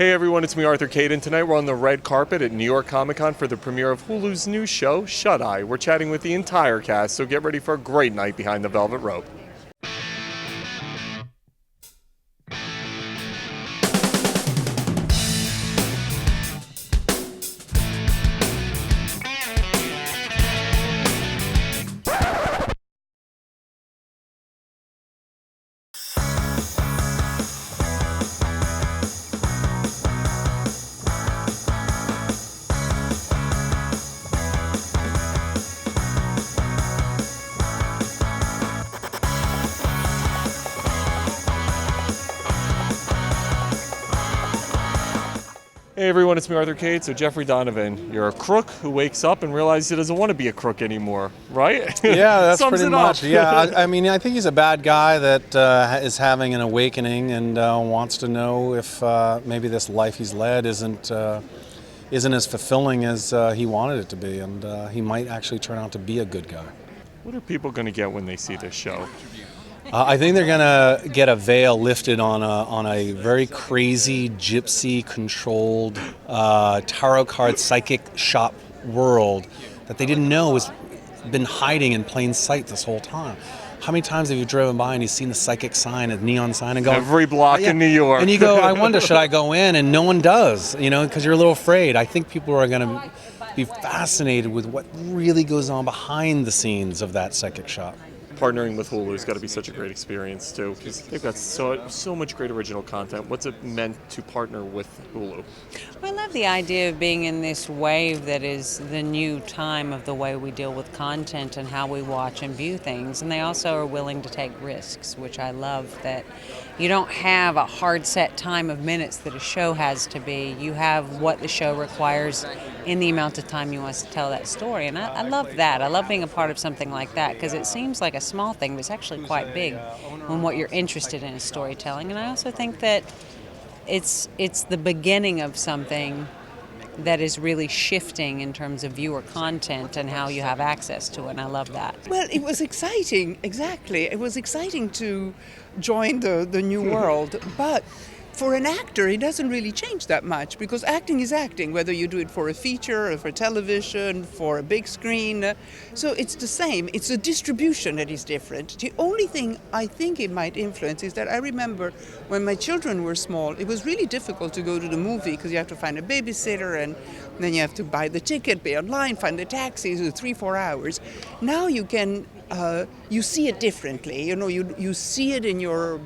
Hey everyone, it's me Arthur Kade, and tonight we're on the red carpet at New York Comic Con for the premiere of Hulu's new show, Shut Eye. We're chatting with the entire cast, so get ready for a great night behind the velvet rope. Hey everyone, it's me Arthur Kade. So Jeffrey Donovan, you're a crook who wakes up and realizes he doesn't want to be a crook anymore, right? Yeah, that's Sums pretty it much. up. Yeah, I mean, I think he's a bad guy that is having an awakening and wants to know if maybe this life he's led isn't as fulfilling as he wanted it to be, and he might actually turn out to be a good guy. What are people going to get when they see this show? I think they're gonna get a veil lifted on a very crazy gypsy-controlled tarot card psychic shop world that they didn't know was been hiding in plain sight this whole time. How many times have you driven by and you've seen the psychic sign, a neon sign, and go Every block in New York. and you go, I wonder, should I go in? And no one does, because you're a little afraid. I think people are gonna be fascinated with what really goes on behind the scenes of that psychic shop. Partnering with Hulu has got to be such a great experience too, because they've got so much great original content. What's it meant to partner with Hulu? I love the idea of being in this wave that is the new time of the way we deal with content and how we watch and view things. And they also are willing to take risks, which I love, that you don't have a hard set time of minutes that a show has to be. You have what the show requires in the amount of time you want to tell that story. And I love that. I love being a part of something like that, because it seems like a small thing, but it's actually quite big when what you're interested in is storytelling. And I also think that it's the beginning of something that is really shifting in terms of viewer content and how you have access to it, and I love that. Well, it was exciting, exactly. It was exciting to join the new world, but for an actor, it doesn't really change that much, because acting is acting, whether you do it for a feature or for television, for a big screen. So it's the same. It's the distribution that is different. The only thing I think it might influence is that I remember when my children were small, it was really difficult to go to the movie because you have to find a babysitter, and then you have to buy the ticket, pay online, find the taxi, so 3-4 hours. Now you can, you see it differently. You see it in your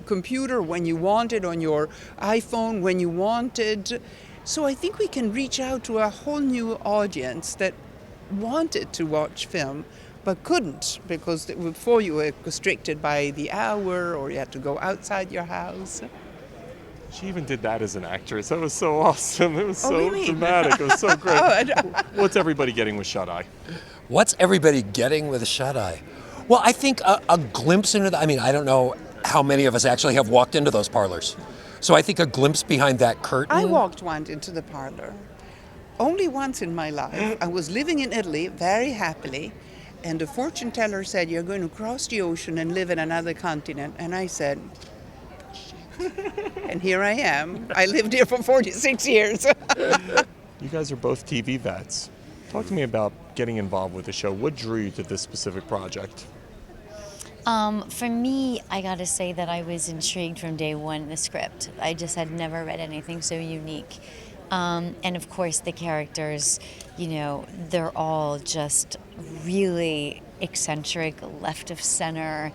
computer when you want it, on your iPhone when you want it. So I think we can reach out to a whole new audience that wanted to watch film but couldn't, because before you were restricted by the hour or you had to go outside your house. She even did that as an actress. That was so awesome. It was so really? dramatic. It was so great. What's everybody getting with Shut Eye? What's everybody getting with a Shut Eye? Well, I think a glimpse into I don't know how many of us actually have walked into those parlors. So I think a glimpse behind that curtain. I walked once into the parlor. Only once in my life. I was living in Italy very happily, and the fortune teller said, "You're going to cross the ocean and live in another continent." And I said, and here I am. I lived here for 46 years. You guys are both TV vets. Talk to me about getting involved with the show. What drew you to this specific project? For me, I gotta say that I was intrigued from day one in the script. I just had never read anything so unique. And of course the characters, they're all just really eccentric, left of center,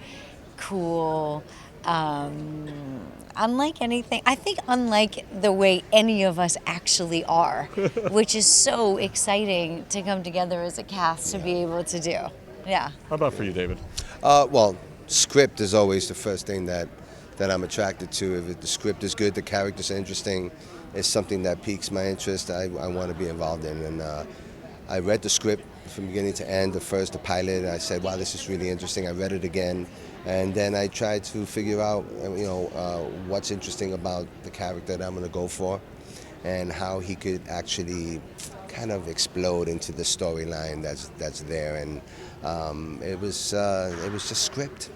cool, unlike anything, I think unlike the way any of us actually are, which is so exciting to come together as a cast to be able to do. Yeah. How about for you, David? Well, script is always the first thing that I'm attracted to. If the script is good, the characters are interesting, it's something that piques my interest, I want to be involved in. And I read the script from beginning to end, the pilot, and I said, wow, this is really interesting. I read it again, and then I tried to figure out, what's interesting about the character that I'm going to go for, and how he could actually kind of explode into the storyline that's there. And it was just script.